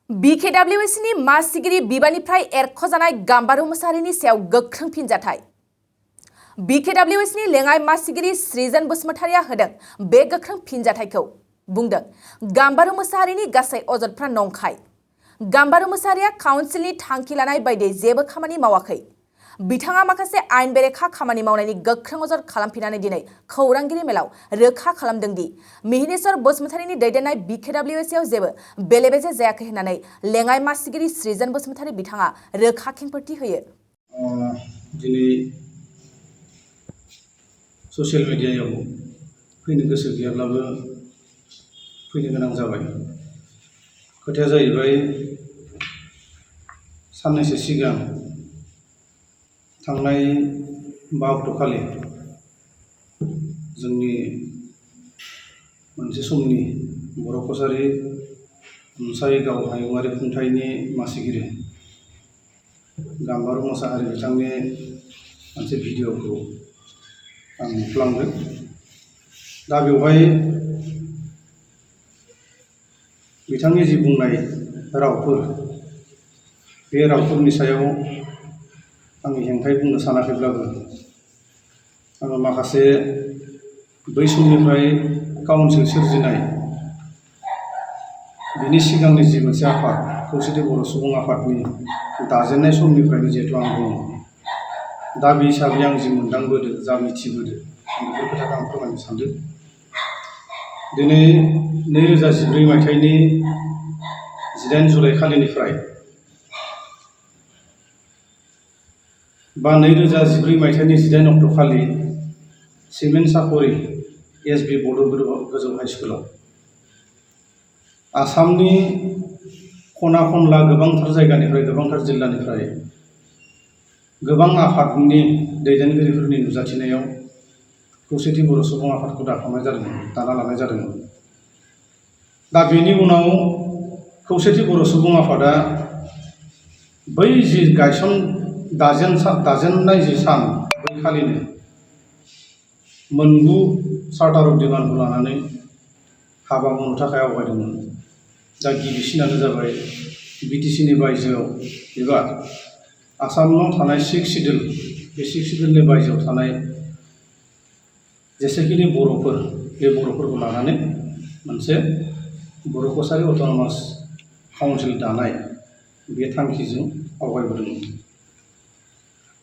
BKWSनि मासिगिरि बिबाननिफ्राय एरख'जानाय गाम्बारु मोसाहारिनि सायाव गोख्रों फिनजाथाय। BKWSनि लेङाइ मासिगिरि सृजन बसुमतारिया होदों बे गोख्रों फिनजाथायखौ। बुंदों गाम्बारु मोसाहारिनि गासै अजदफ्रा नंखाय। गाम्बारु मोसाहारिया काउन्सिलनि थांखि लानाय बायदि जेबो खामानि मावाखै। बिथाङा माखासे आयेन बेरेखा खामानि मावनायनि गोख्रों अजद खालामफिननानै दिनै खौरांगिरि मेलाव रोखा खालामदों दि मिहिनेश्वर बसुमतारिनि दैदेननाय BKWSआव जेबो बेले-बेजे जायाखै होननानै लेङाइ मासिगिरि सृजन बसुमतारि बिथाङा रोखा खेंफोरथि होयो। दिनै ससियेल मिडियायाव फैनो गोसो गैयाब्लाबो फैनो गोनां जाबाय। खोथाया जाहैबाय साननैसो सिगां थांनाय 5 अक्ट'खालि जोंनि मोनसे समनि बर' कसारी अनसायगाव हायुङारि खुंथायनि मासिगिरि गाम्बारु मोसाहारि बिथांनि मोनसे भिडिअ'खौ आं नुफ्लांदों। दा बेवहाय बिथांनि जि बुंनाय रावफोर, बे रावफोरनि सायाव आंनि हेंथायै बुंनो सानाखैब्लाबो आङो माखासे बै समनिफ्राय काउन्सिल सोरजिनाय बिनि सिगांनि जि मोनसे आफाद खौसेथि बर' सुबुं आफादनि दाजेननाय समनिफ्रायनो जिहेतु आं दङ, दा बे हिसाबै आं जि मोनदांबोदों, जा मिथिबोदों, बेफोर खोथाखौ आं फोरमायनो सानदों। दिनै 2014 मायथाइनि 18 जुलाइ खालिनिफ्राय बा 2014 मायथाइनि 18 अक्ट' खालि सिमेन्ट सापरि SB बड' गोजौ हाइस्कुलाव आसामनि खना खनला गोबांथार जायगानिफ्राय, गोबांथार जिल्लानिफ्राय गोबां आफादनि दैदेनगिरिफोरनि नुजाथिनायाव खौसेथि बर' सुबुं आफादखौ दाना लानाय जादोंमोन। दा बेनि उनाव खौसेथि बर' सुबुं आफादा बै जि दाजेननाय जि सान, बै खालिनो 9 चार्टार अफ डिमान्डखौ लानानै हाबा मावनो थाखाय आवगायदोंमोन। दा गिबिसिनानो जाबाय BTCनि बायजोआव एबा आसामाव थानाय 6 सिडुल, बे 6 सिडुलनि बायजोआव थानाय जेसेखिनि बर'फोर, बे बर'फोरखौ लानानै मोनसे बर' कसारी अट'नमास काउन्सिल दानाय, बे थांखिजों आवगायबोदोंमोन।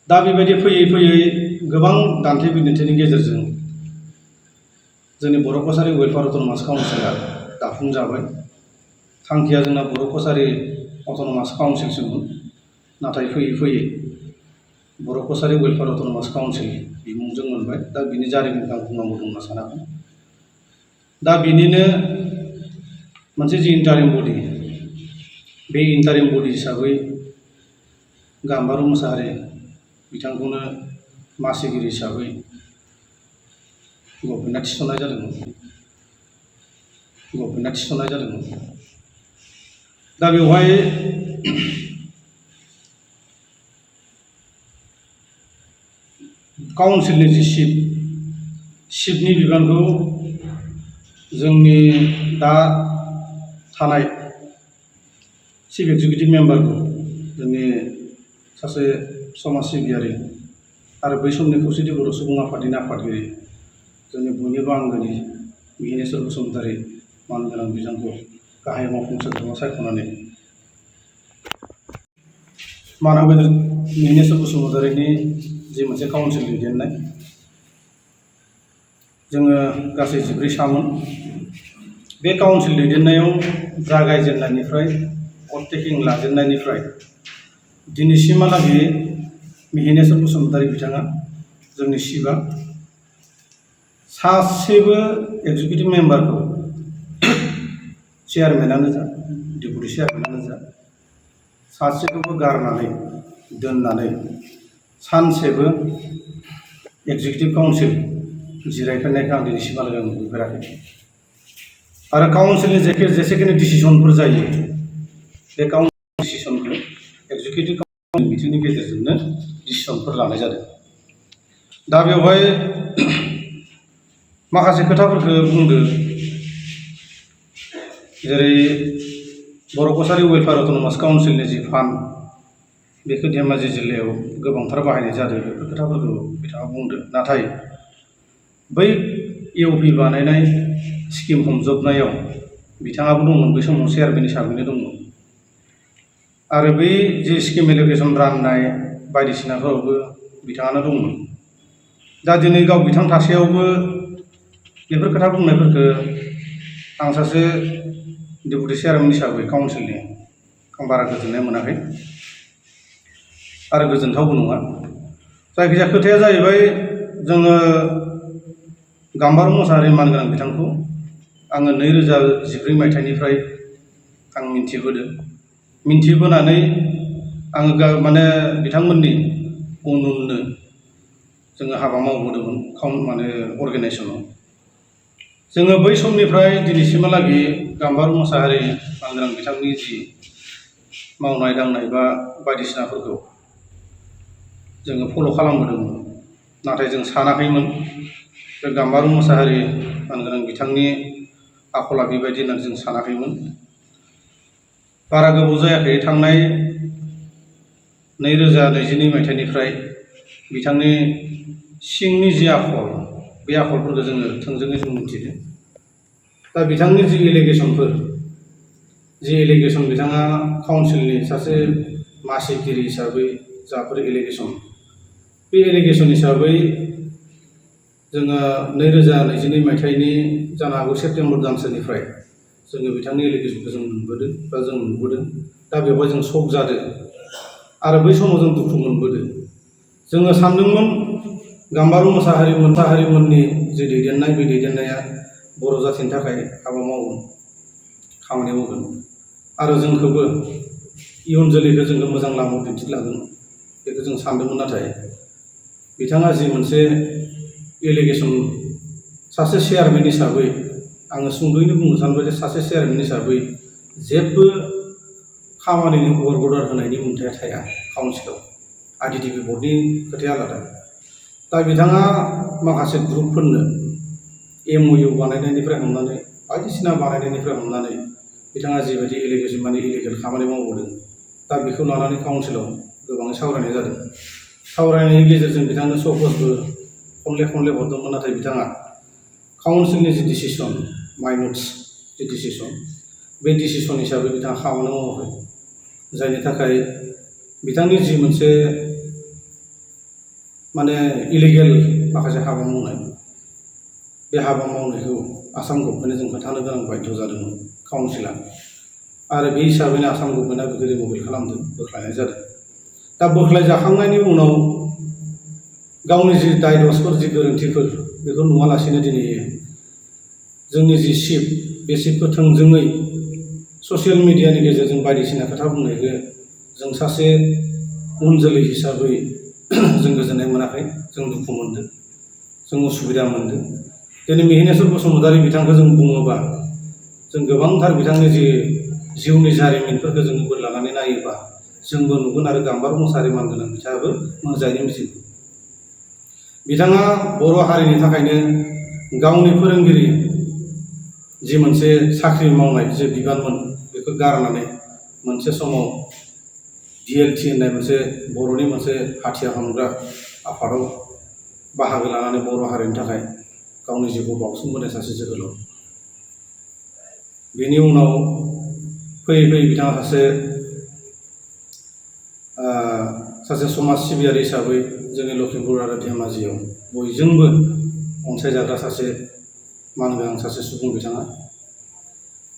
दा बेबायदि फैयै फैयै गोबां दान्थे बिदान्थेनि गेजेरजों जोंनि बर' कसारी वेलफेयार अट'नमास काउन्सिला दाफुंजाबाय। थांखिया जोंना बर' कसारी अट'नमास काउन्सिलसोमोन, नाथाय फैयै फैयै बर' कसारी वेलफेयार अट'नमास काउन्सिल बिमुंजों मोनबाय। दा बिनि जारिमिनखौ आं बुंनांगौ दं होनना सानाखै। दा बिनिनो मोनसे जि इन्टारिम बडि, बे इन्टारिम बडि हिसाबै गाम्बारु मोसाहारि बिथांखौनो मासिगिरि हिसाबै गभर्नमेन्टआ थिसननाय जादोंमोन। दा बेवहाय काउन्सिलनि जि सिफनि बिबानखौ जोंनि दा थानाय चिफ एक्जिकिउटिभ मेम्बारखौ, जोंनि सासे समाज सिबियारि आरो बै समनि खौसेथि बर' सुबुं आफादनि आफादगिरि, जोंनि बयनिबो आंगोनि मिहिनेश्वर बसुमतारि मानगोनां बिथांखौ गाहाय मावफुं सोद्रोमा सायख'नानै मान होबोदों। मिहिनेश्वर बसुमतारिनि जि मोनसे काउन्सिल दैदेननाय, जोङो गासै 14 सामोन। बे काउन्सिल दैदेननायाव जागायजेननायनिफ्राय भट टेकिं लाजेननायनिफ्राय दिनैसिमहालागै मिहिनेश्वर बसुमतारि बिथाङा, जोंनि चिफआ, सासेबो एक्जिकिउटिभ मेम्बारखौ, चेयारमेनानो जा, डेपुटि चेयारमेनानो जा, सासेखौबो गारनानै दोननानै सानसेबो एक्जिकिउटिभ काउन्सिल जिरायफेरनायखौ आं दिनैसिमहालागै नुफेराखै। आरो काउन्सिलनि जेसेखिनि डिसिसनफोर जायो, बे काउन्सिल डिसिसनखौ एक्जिकिउटिभ काउन्सिल मिटिंनि गेजेरजोंनो डिसिसनफोर लानाय जादों। दा बेवहाय माखासे खोथाफोरखौ बुंदों, जेरै बर' कसारि वेलफेयार अट'नमास काउन्सिलनि जि फान्ड बेखौ धेमाजि जिल्लायाव गोबांथार बाहायनाय जादों बेफोर खोथाफोरखौ बिथाङा बुंदों। नाथाय बै इउपि बानायनाय स्किम हमजोबनायाव बिथाङाबो दंमोन, बै समाव चेयारमेन हिसाबैनो दंमोन। आरो बै जि स्किम एल'केसन राननाय बायदिसिनाफोरावबो बिथाङानो दंमोन। दा दिनै गाव बिथां थासेयावबो बेफोर खोथा बुंनायफोरखौ आं सासे डेपुटि चेयारमेन हिसाबै काउन्सिलनि आं बारा गोजोननाय मोनाखै आरो गोजोनथावबो नङा। जायखिजाया खोथाया जाहैबाय, जोङो गाम्बारु मोसाहारि मानगोनां बिथांखौ आङो 2014 मायथाइनिफ्राय आं मिन्थिबोनानै आङो बिथांमोननि उन उननो जोङो हाबा मावबोदोंमोन अर्गेनाइजेसनाव। जोङो बै समनिफ्राय दिनैसिमहालागै गाम्बारु मोसाहारि मानगोनां बिथांनि जि मावनाय दांनाय बा बायदिसिनाफोरखौ जोङो फल' खालामबोदोंमोन। नाथाय जों सानाखैमोन बे गाम्बारु मोसाहारि मानगोनां बिथांनि आखला बेबायदि होननानै जों सानाखैमोन। बारा गोबाव जायाखै, थांनाय 2022 मायथाइनिफ्राय बिथांनि सिंनि जि आखल, बे आखलफोरखौ जोङो थोंजोङै जों मिन्थिदों। दा बिथांनि जि एलिगेसन बिथाङा काउन्सिलनि सासे मासिगिरि हिसाबै जाफोर एलिगेसन, बे एलिगेसन हिसाबै जोङो 2022 मायथाइनि जानो हागौ सेप्तेम्बर दानसोनिफ्राय जोङो बिथांनि एलिगेसनखौ जों मोनबोदों बा जों नुबोदों। दा बेवहाय जों शक जादों आरो बै समाव जों दुखु मोनबोदों। जोङो सानदोंमोन गाम्बारु मोसाहारिमोननि जि दैदेननाय, बे दैदेननाया बर' जाथिनि थाखाय हाबा मावगोन, खामानि मावगोन आरो जोंखौबो इयुन जोलैखौ जोंखौ मोजां लामायाव दिन्थिलांगोन, बेखौ जों सानदोंमोन। नाथाय बिथाङा जि मोनसे एलिगेसन, सासे चेयारमेन हिसाबै आङो सुंद'यैनो बुंनो सानबाय जे सासे चेयारमेन हिसाबै जेबो खामानिनि अर्डार होनायनि मोन्थाया थाया काउन्सिलाव। IDDB बर्डनि खोथाया आलादा। दा बिथाङा माखासे ग्रुपफोरनो MOU बानायनायनिफ्राय हमनानै बायदिसिना बानायनायनिफ्राय हमनानै बिथाङा जिबायदि इलिगेल खामानि मावबोदों, दा बेखौ लानानै काउन्सिलाव गोबाङै सावरायनाय जादों। सावरायनायनि गेजेरजों बिथांनो सकसबो खनले हरदोंमोन। नाथाय बिथाङा काउन्सिलनि जि डिसिसन, माइनट्स जि डिसिसन, बे डिसिसन हिसाबै बिथाङा खामानि मावाखै। जायनि थाखाय बिथांनि जि मोनसे इलिगेल माखासे हाबा मावनाय, बे हाबा मावनायखौ आसाम गभर्नमेन्टनो जों खोन्थानो गोनां बाध्य जादोंमोन काउन्सिला। आरो बे हिसाबैनो आसाम गभर्नमेन्टआ बेखौ रिमुभेल खालामदों, बोख्लायनाय जादों। दा बोख्लायजाखांनायनि उनाव गावनि जि दाय दसफोर, जि गोरोन्थिफोर, बेखौ नुवालासिनो दिनै जोंनि जि चिफ, बे चिफखौ थोंजोङै ससियेल मिडियानि गेजेरजों बायदिसिना खोथा बुंनायखौ जों सासे उन जोलै हिसाबै जों गोजोननाय मोनाखै, जों दुखु मोनदों, जों उसुबिदा मोनदों। दिनै मिहिनेश्वर बसुमतारी बिथांखौ जों बुङोबा, जों गोबांथार बिथांनि जि जिउनि जारिमिनफोरखौ जों बोरलानानै नायोबा जोंबो नुगोन आरो गाम्बारु मोसाहारि मानगोनां बिथाङाबो मोजाङैनो मिथिगौ। बिथाङा बर' हारिनि थाखायनो गावनि फोरोंगिरि जि मोनसे साख्रि मावनाय जे बिबानमोन, बेखौ गारनानै मोनसे समाव DLT होननाय मोनसे बर'नि मोनसे हाथियार हमग्रा आफादाव बाहागो लानानै बर' हारिनि थाखाय गावनि जिउखौ बाउसोमबोनाय सासे जोहोलाव। बेनि उनाव फैयै बिथाङा सासे समाज सिबियारि हिसाबै जोंनि लखिमपुर आरो धेमाजियाव बयजोंबो अनसायजाग्रा सासे मानगोनां सासे सुबुं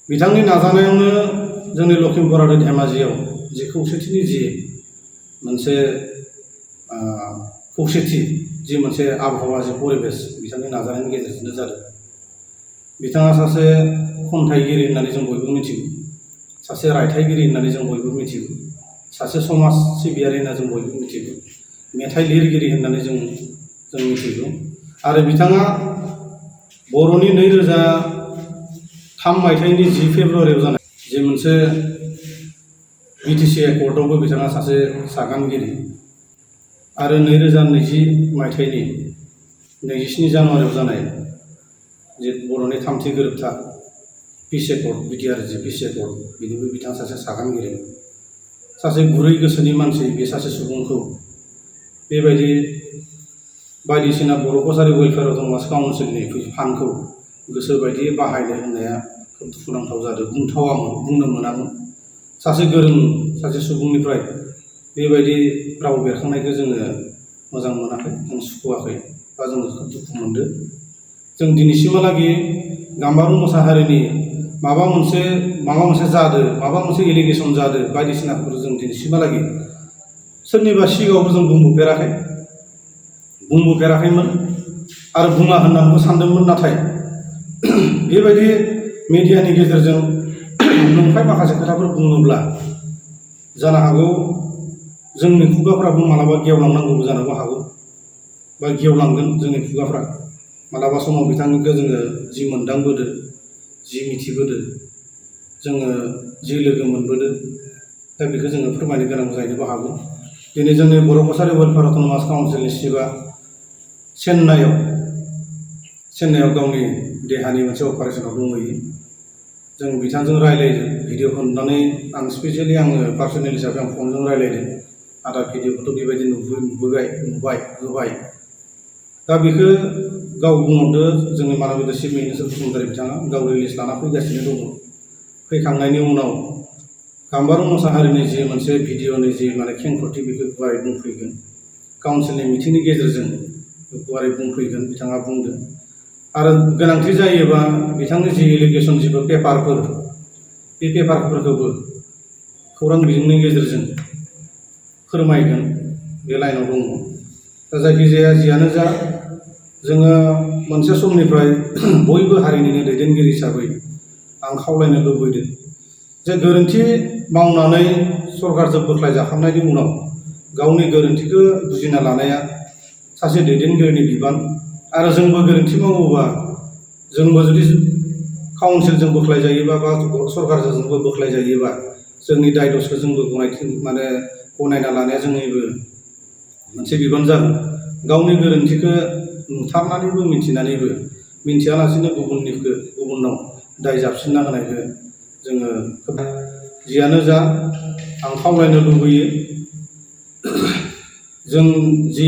बिथांनि नाजानायावनो जोंनि लखिमपुर आरो धेमाजियाव जि खौसेथिनि जि मोनसे खौसेथि, जि मोनसे आबहावा, जि परिबेस, बिथांनि नाजानायनि गेजेरजोंनो जादों। बिथाङा सासे खन्थाइगिरि होननानै जों बयबो मिथिगौ, सासे रायथाइगिरि होननानै जों बयबो मिथिगौ, सासे समाज सिबियारि होनना जों बयबो मिथिगौ, मेथाइ लिरगिरि होननानै जों मिथिगौ। आरो बिथाङा बर'नि 2003 मायथाइनि 10 फेब्रुवारियाव जानाय जि मोनसे BTC एकर्डआवबो बिथाङा सासे सागानगिरि। आरो 2020 मायथाइनि 27 जानुवारियाव जानाय जे बर'नि 3थि गोरोबथा, पिस एकर्ड बिटिआर जि पिस एकर्ड बिनिबो बिथाङा सासे सागानगिरि सासे गुरै गोसोनि मानसि बे सासे सुबुंखौ बेबायदि बायदिसिना बर' कसारि वेलफेयार अट'नमास काउन्सिलनि फान्डखौ गोसो बायदियै बाहायनो होननाया खोब दुखुनांथाव जादों। बुंथावामोन, बुंनो मोनामोन। सासे गोरों सासे सुबुंनिफ्राय बेबायदि राव बेरखांनायखौ जोङो मोजां मोनाखै, जों सुखुवाखै बा जोङो खोब दुखु मोनदों। जों दिनैसिमहालागै गाम्बारु मोसाहारिनि माबा मोनसे जादों, माबा मोनसे एलिगेसन जादों बायदिसिनाफोर जों दिनैसिमहालागै सोरनिबा सिगाङावबो जों बुंबोफेराखैमोन आरो बुङा होननानैबो सानदोंमोन। नाथाय बेबायदि मिडियानि गेजेरजों नंखाय माखासे खोथाफोर बुङोब्ला जानो हागौ जोंनि खुगाफ्राबो मालाबा गेवलांनांगौबो जानोबो हागौ बा गेवलांगोन जोंनि खुगाफ्रा। मालाबा समाव बिथांनिखौ जोङो जि मोनदांबोदों, जि मिथिबोदों, जोङो जि लोगो मोनबोदों, दा बेखौ जोङो फोरमायनो गोनां जाहैनोबो हागौ। दिनै जोंनि बर' कसारि वेलफेयार अट'नमास काउन्सिलनि चिफआ चेन्नाइआव गावनि देहानि मोनसे अपारेशनाव दंहैयो। जों बिथांजों रायज्लायदों, भिडिअ खालामनानै आं स्पेसियेलि पार्सनेल हिसाबै आं फनजों रायज्लायदों। आदा भिडिअखौथ' बेबायदि होबाय। दा बेखौ गाव बुंहरदो जोंनि मानबिदा चिफ मिनिस्टार बसुमतारी बिथाङा गाव रिलिज लाना फैगासिनो दङ। फैखांनायनि उनाव गाम्बारु मोसाहारिनि जि मोनसे भिडिअनि जि खेंफोरथि बेखौ गुवारै बुंफैगोन। काउन्सिलनि मिटिंनि गेजेरजों गुवारै बुंफैगोन बिथाङा बुंदों। आरो गोनांथि जायोबा बिथांनि जि एलिगेसन जिफोर पेपारफोर, बे पेपारफोरखौबो खौरां बिजोंनि गेजेरजों फोरमायगोन, बे लाइनाव दङ। दा जायखिजाया जियानो जा, जोङो मोनसे समनिफ्राय बयबो हारिनिनो दैदेनगिरि हिसाबै आं खावलायनो लुबैदों जे गोरोन्थि मावनानै सरकारजों बोख्लायजाखांनायनि उनाव गावनि गोरोन्थिखौ बुजिना लानाया सासे दैदेनगिरिनि बिबान। आरो जोंबो गोरोन्थि मावोबा, जोंबो जुदि काउन्सिलजों बोख्लायजायोबा बा सरकारजोंबो बोख्लायजायोबा, जोंनि दाय दसखौ जोंबो गनायना लानाया जोंनिबो मोनसे बिबान जागोन। गावनि गोरोन्थिखौ नुथारनानैबो मिन्थिनानैबो मिन्थियालासिनो गुबुनाव दाय जाबसिनना होनायखौ जोङो जियानो जा आं खावलायनो लुबैयो। जों जि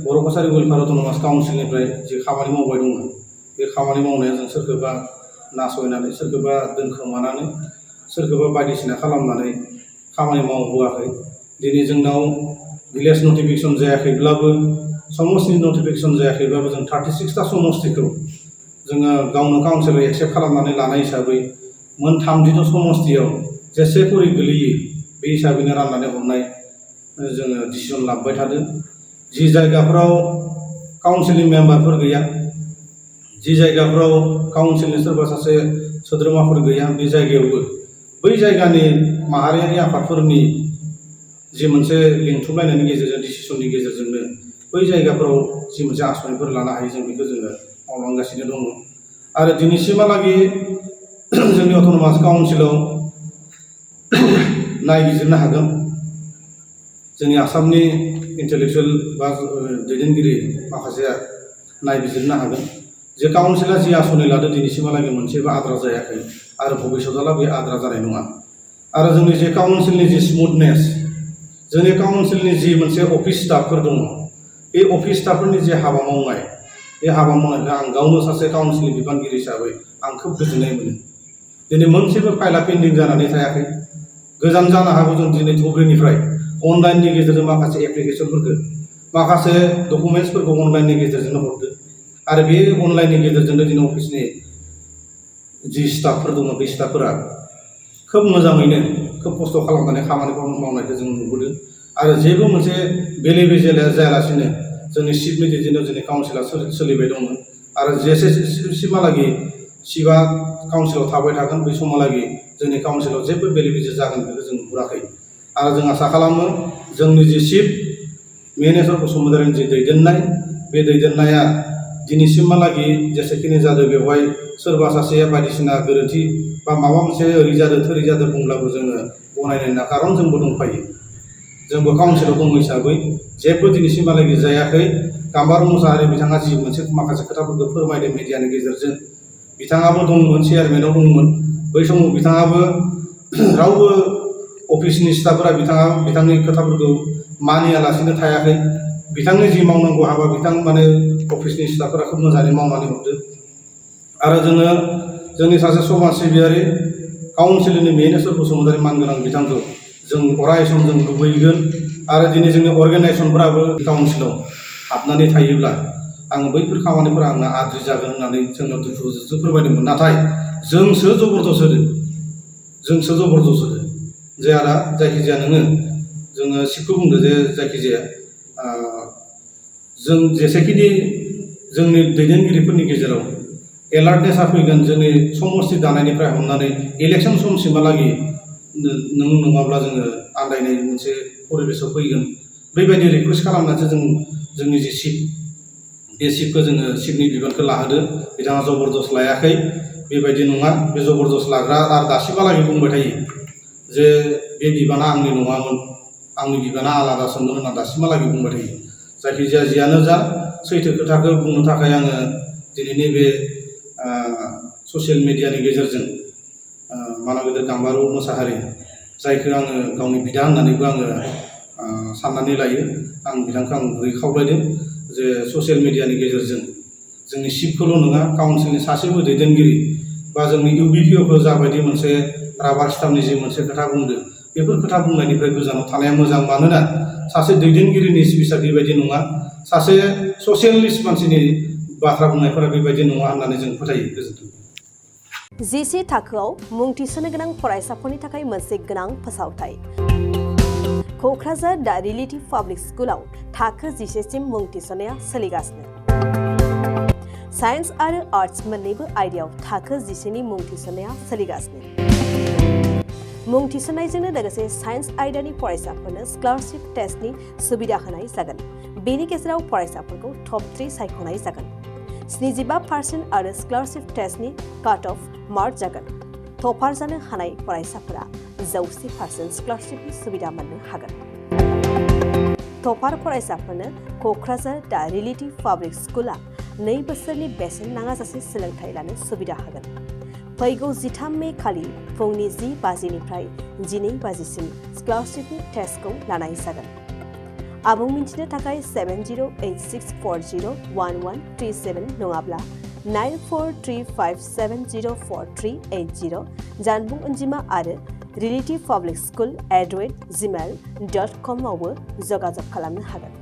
बर' कसारि वेलफेयार अट'नमास काउन्सिलनिफ्राय जि खामानि मावबाय दङ, बे खामानि मावनाया जों सोरखौबा नासयनानै, सोरखौबा दोनखोमानानै, सोरखौबा बायदिसिना खालामनानै खामानि मावबोआखै। दिनै जोंनाव भिलेज नटिफिकेसन जायाखैब्लाबो, समस्तिनि नटिफिकेसन जायाखैब्लाबो जों 36टा समस्तिखौ जोङो गावनो काउन्सिलाव एक्सेप्ट खालामनानै लानाय हिसाबै 32 समस्तियाव जेसे करि गोलैयो बे हिसाबैनो राननानै हरनाय जोङो डिसिसन लाबाय थादों। जि जायगाफ्राव काउन्सिलनि मेम्बारफोर गैया, जि जायगाफ्राव काउन्सिलनि सोरबा सासे सोद्रोमाफोर गैया, बे जायगायावबो बै जायगानि माहारियारि आफादफोरनि जि मोनसे लिंथुमलायनायनि गेजेरजों, डिसिसननि गेजेरजोंनो बै जायगाफ्राव जि मोनसे आसनिफोर लानो हायो, जों बेखौ जोङो मावलांगासिनो दङ। आरो दिनैसिमहालागै जोंनि अट'नमास काउन्सिलाव नायबिजिरनो हागोन, जोंनि आसामनि इन्टेलेक्सुयेल बा दैदेनगिरि माखासेया नायबिजिरनो हागोन जे काउन्सिला जि आसनि लादों दिनैसिमहालागै मोनसेबो आद्रा जायाखै आरो भबिष्यतआव बे आद्रा जानाय नङा। आरो जोंनि जे काउन्सिलनि जि स्मुथनेस, जोंनि काउन्सिलनि जि मोनसे अफिस स्टाफफोर दङ, बे अफिस स्टाफफोरनि जे हाबा मावनाय, बे हाबा मावनायखौ आं गावनो सासे काउन्सिलनि बिबानगिरि हिसाबै आं खोब गोजोननाय मोनो। दिनै मोनसेबो फाइलआ पेन्डिं जानानै थायाखै। गोजान जानो हागौ जों दिनै धुबुरीनिफ्राय अनलाइननि गेजेरजों माखासे एप्लिकेसनफोरखौ, माखासे डकुमेन्ट्सफोरखौ अनलाइननि गेजेरजोंनो हरदों। आरो बे अनलाइननि गेजेरजोंनो दिनै अफिसनि जि स्टाफफोर दङ, बे स्टाफफोरा खोब मोजाङैनो खोब खस्थ' खालामनानै खामानिखौ मावनायखौ जों नुबोदों। आरो जेबो मोनसे बेले बेजे जायालासिनो जोंनि चिफनि दैदेननायाव जोंनि काउन्सिला सोलिबाय दंमोन। आरो जेसेसिमहालागै चिफआ काउन्सिलाव थाबाय थागोन, बै समहालागै जोंनि काउन्सिलाव जेबो बेले बेजे जागोन बेखौ जों नुहुराखै। आरो जों आसा खालामो जोंनि जि चिफ मिनिस्टार बसुमतारीनि जि दैदेननाय, बे दैदेननाया दिनैसिमहालागै जेसेखिनि जादों बेवहाय सोरबा सासेया बायदिसिना गोरोन्थि बा माबा मोनसे ओरै जादों थोरै जादों बुंब्लाबो जोङो गनायनायना, खारन जोंबो दंफायो, जोंबो काउन्सिलाव दङ हिसाबै जेबो दिनैसिमहालागै जायाखै। गाम्बारु मोसाहारि बिथाङा जि मोनसे माखासे खोथाफोरखौ फोरमायदों मिडियानि गेजेरजों, बिथाङाबो दंमोन, चेयारमेनाव दंमोन। बै समाव बिथाङाबो रावबो अफिसनि स्टाफफोरा बिथांनि खोथाफोरखौ मानियालासिनो थायाखै। बिथांनि जि मावनांगौ हाबा बिथां माने अफिसनि स्टाफफोरा खोब मोजाङै मावनानै हरदो। आरो जोंनि सासे समाज सिबियारि काउन्सिलनि मेनेस्वर बसुमतारी मानगोनां बिथांखौ जों अराय सम जों लुबैगोन। आरो दिनै जोंनि अर्गेनाइजेसनफोराबो काउन्सिलाव हाबनानै थायोब्ला आं बैफोर खामानिफोरा आंना आद्रि जागोन होननानै जोंनाव दुखु फोरमायदोंमोन। नाथाय जोंसो जबरदस्त होदों जे आदा जायखिजाया जोङो सिटखौ बुंदो जे जायखिजाया जों जेसेखिनि जोंनि दैदेनगिरिफोरनि गेजेराव एलार्टनेसा फैगोन जोंनि समस्ति दानायनिफ्राय हमनानै इलेक्सन समसिमहालागै नों नङाब्ला जोङो आन्दायनाय मोनसे परिबेसाव फैगोन। बेबायदि रिकुवेस्ट खालामनानैसो जोंनि जि सिट बे सिटखौ जोङो सिटनि बिबानखौ लाहोदो। बिथाङा जबरदस्त लायाखै, बेबायदि नङा। बे जबरदस्त लाग्रा आरो दासिमहालागै बुंबाय थायो जे बे बिबाना आंनि नङामोन, आंनि बिबाना आलादासोमोन होनना दासिमहालागै बुंबाय थायो। जायखिजाया जियानो जा सैथो खोथाखौ बुंनो थाखाय आङो दिनैनि बे ससियेल मिडियानि गेजेरजों मानगेदेर गाम्बारु मोसाहारि, जायखौ आङो गावनि बिदा होननानैबो आङो साननानै लायो, आं बिथांखौ आं गुरै खावलायदों जे ससियेल मिडियानि गेजेरजों जोंनि सिटखौल' नङा, काउन्सिलनि सासेबो दैदेनगिरि बा जोंनि इउबिपिअखौ जाबायदि मोनसे राबार स्टाम्पनि जि मोनसे खोथा बुंदों, बेफोर खोथा बुंनायनिफ्राय गोजानाव थानाया मोजां। मानोना सासे दैदेनगिरिनि स्पिचआ बेबायदि नङा, सासे ससियेलिस्ट मानसिनि बाथ्रा बुंनायफोरा बेबायदि नङा होननानै जों फोथायो। गोजोन्थों। जिसे थाखोआव मुं थिसननो गोनां फरायसाफोरनि थाखाय मोनसे गोनां फोसावथाय। क'क्राझार दा रिलेटिभ पाब्लिक स्कुलाव थाखो 10 सिम मुं थिसननाया सोलिगासिनो। साइन्स आरो आर्ट्स मोन्नैबो आयदायाव थाखो 10 नि मुं थिसननाया सोलिगासिनो। मुं थिसननायजोंनो लोगोसे साइन्स आयदानि फरायसाफोरनो स्कलारशिप टेस्टनि सुबिदा होनाय जागोन। बेनि गेजेराव फरायसाफोरखौ टप 3 सायख'नाय जागोन। 75% आरो स्कलारशिप टेस्टनि काट अफ मार्क जागोन। टपार जानो हानाय फरायसाफोरा 100% स्कलारशिपनि सुबिदा मोननो हागोन। टपार फरायसाफोरनो क'क्राझार दा रिलेटिभ पाब्लिक स्कुला 2 बोसोरनि बेसेन नाङाजासे सोलोंथाइ लानो सुबिदा होगोन। फैगौ 13 मे खालि फुंनि 10 बाजिनिफ्राय 12 बाजिसिम स्कलारशिपनि टेस्टखौ लानाय जागोन। आबुं मिन्थिनो थाखाय 7086401137 नङाब्ला 9435704380 जानबुं अनजिमा आरो relativepublicschool@gmail.com आवबो जगाजग खालामनो हागोन।